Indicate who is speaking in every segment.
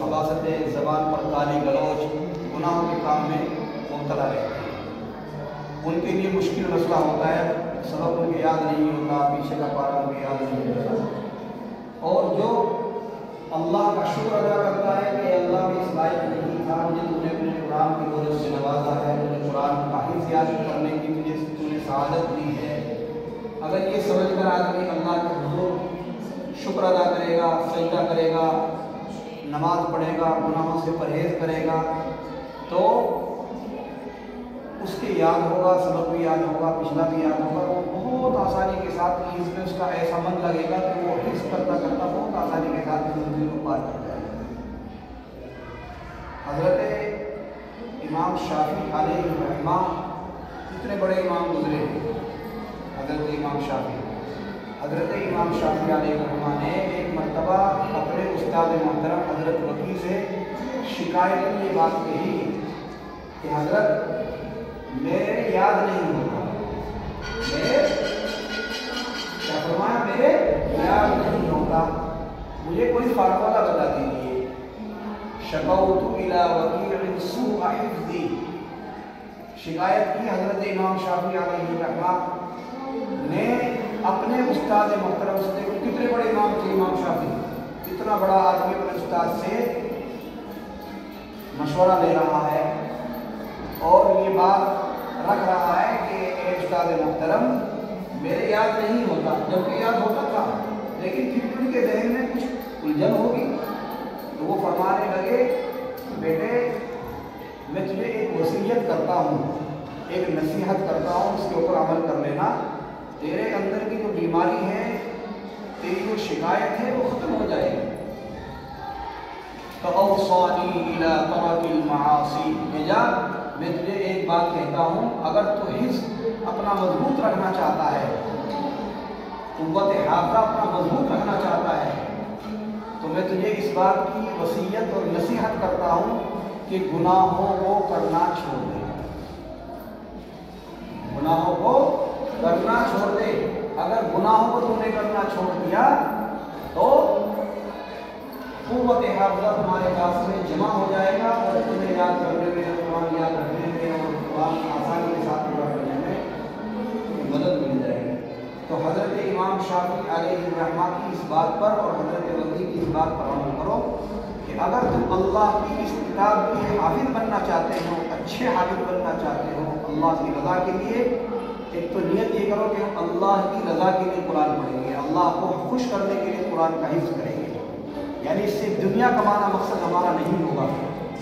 Speaker 1: خباثت زبان پر گالی گلوچ گناہوں کے کام میں مبتلا رہتے ہیں. ان کے لیے مشکل مسئلہ ہوتا ہے، سبق ان کو یاد نہیں ہوتا، پیچھے کا پارا ان کو یاد نہیں ہوتا. اور جو اللہ کا شکر ادا کرتا ہے کہ اللہ بھی اس لائق نہیں تھا، مجھے تم نے اپنے قرآن کی دولت سے نوازا ہے، مجھے قرآن کا حفظ یاد کرنے کی تم نے سعادت دی ہے. اگر یہ سمجھ کر آدمی اللہ کے حضور شکر ادا کرے گا، سجدہ کرے گا، نماز پڑھے گا، گناہوں سے پرہیز کرے گا، تو اس کے یاد ہوگا، سبق بھی یاد ہوگا، پچھلا بھی یاد ہوگا. وہ بہت آسانی کے ساتھ اس میں اس کا ایسا من لگے گا کہ وہ حفظ کرتا کرتا بہت آسانی کے ساتھ زندگی کو پار کر جائے گا. حضرت امام شافعی علیہ الرحمہ اتنے بڑے امام گزرے ہیں. حضرت امام شافعی علیہ الرحمہ نے ایک مرتبہ اپنے استاد محترم حضرت وکیع سے شکایت میں یہ بات کہی کہ حضرت میرے یاد نہیں ہوتا، میرے یاد نہیں ہوتا، مجھے کوئی فارمولہ بتا دیجیے. شکوت الی وکیع سوء حفظی، شکایت کی حضرت امام شافعی علیہ الرحمہ نے اپنے استاد محترم سے. کتنے بڑے امام تھے امام شافعی، اتنا بڑا آدمی اپنے استاد سے مشورہ لے رہا ہے اور یہ بات رکھ رہا ہے کہ اے استاد محترم میرے یاد نہیں ہوتا، جبکہ یاد ہوتا تھا لیکن پھر ان کے ذہن میں کچھ الجھن ہوگی. تو وہ فرمانے لگے بیٹے میں تجھے ایک وصیت کرتا ہوں، ایک نصیحت کرتا ہوں، اس کے اوپر عمل کر لینا. تیرے اندر کی جو بیماری ہے، تیری جو شکایت ہے وہ ختم ہو جائے گی. فَأَوْصَانِي إِلَىٰ تَرْكِ الْمَعَاصِي، میں تجھے ایک بات کہتا ہوں، اگر تو حفظ اپنا مضبوط رکھنا چاہتا ہے، قوت حافظہ اپنا مضبوط رکھنا چاہتا ہے، تو میں تجھے اس بات کی وصیت اور نصیحت کرتا ہوں کہ گناہوں کو کرنا چھوڑ دے. گناہوں کو کرنا چھوڑ دے. اگر گناہوں کو تم نے کرنا چھوڑ دیا تو قوت حافظہ تمہارے پاس میں جمع ہو جائے گا اور تمہیں یاد کرنے میں، قرآن یاد رکھنے میں اور قرآن آسانی کے ساتھ پورا کرنے میں مدد مل جائے گی. تو حضرت امام شافعی علیہ الرحمہ کی اس بات پر اور حضرت وکیع کی اس بات پر عمل کرو کہ اگر تم اللہ کی اس کتاب کے حافظ بننا چاہتے ہو، اچھے حافظ بننا چاہتے ہو اللہ کی رضا کے لیے، ایک تو نیت یہ کرو کہ ہم اللہ کی رضا کے لیے قرآن پڑھیں گے، اللہ کو خوش کرنے کے لیے قرآن کا حفظ کریں گے. یعنی اس سے دنیا کمانا مقصد ہمارا نہیں ہوگا،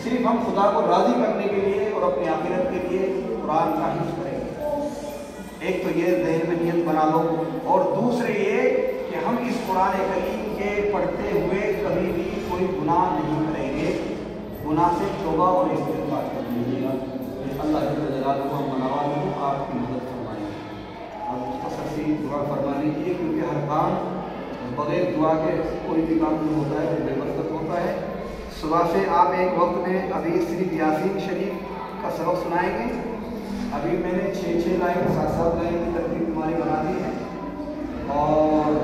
Speaker 1: صرف ہم خدا کو راضی کرنے کے لیے اور اپنی آخرت کے لیے قرآن کا حفظ کریں گے. ایک تو یہ ذہن میں نیت بنا لو، اور دوسرے یہ کہ ہم اس قرآن کریم کے پڑھتے ہوئے کبھی بھی کوئی گناہ نہیں کریں گے. گناہ سے توبہ اور استغفار کر لیجیے گا. اللہ جل جلالہ کو منوال آپ کی مدد فرمائیں. آپ مختصر سی دعا فرما لیجیے، کیونکہ ہر کام بغیر دعا کے کوئی بھی کام نہیں ہوتا ہے، بے برکت ہوتا ہے. صبح سے آپ ایک وقت میں ابھی صرف یاسین شریف کا سبق سنائیں گے. ابھی میں نے 6 لائن 7 لائن کی ترتیب تمہاری بنا دی ہے، اور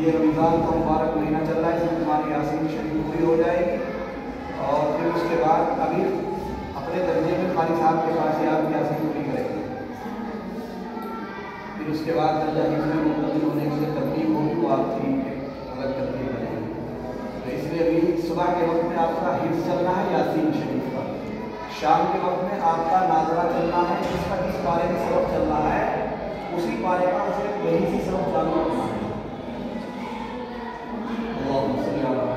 Speaker 1: یہ رمضان کا مبارک مہینہ چل رہا ہے، اس میں تمہاری یاسین شریف پوری ہو جائے گی. اور پھر اس کے بعد ابھی اپنے درجے میں خالی صاحب کے پاس ہی آپ یاسین پوری کریں گے. پھر اس کے بعد درجہ حفظ میں مکمل ہونے کی ترتیب ہوگی، وہ آپ کی الگ ترتیب بنے گی. تو اس لیے ابھی صبح کے وقت میں آپ کا حفظ چلنا ہے یاسین شریف کا، شام کے وقت میں آپ کا ناظرہ چلنا ہے، جس کا جس پارے میں سبق چل رہا ہے اسی پارے کا اسے وہی سی سبق چالو رکھنا ہے. اللہم صلی علی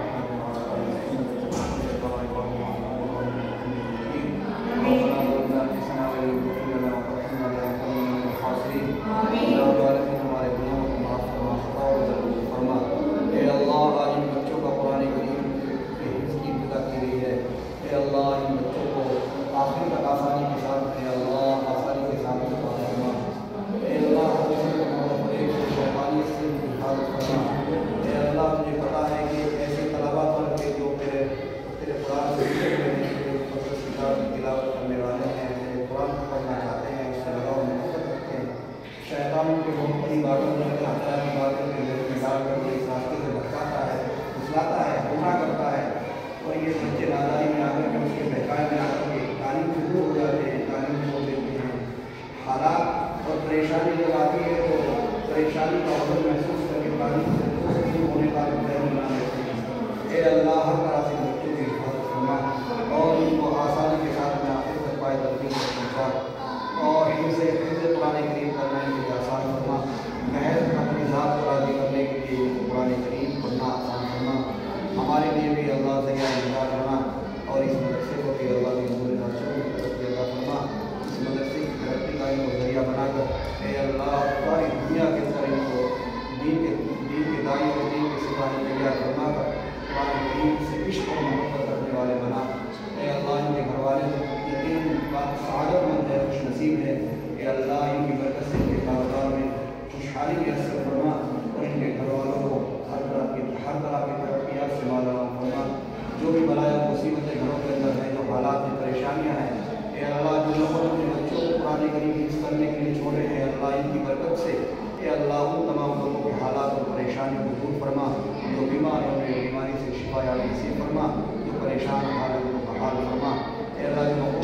Speaker 1: اے اللہ جو لوگوں نے اپنے بچوں کو قرآن کریم حفظ کرنے کے لیے چھوڑے ہیں اللہ ان کی برکت سے اے اللہ ان تمام لوگوں کے حالات اور پریشانیوں کو دور فرما، جو بیمار ہیں بیماری سے شفا نصیب فرما، جو پریشان حال ان کو بحال فرما، اے اللہ جو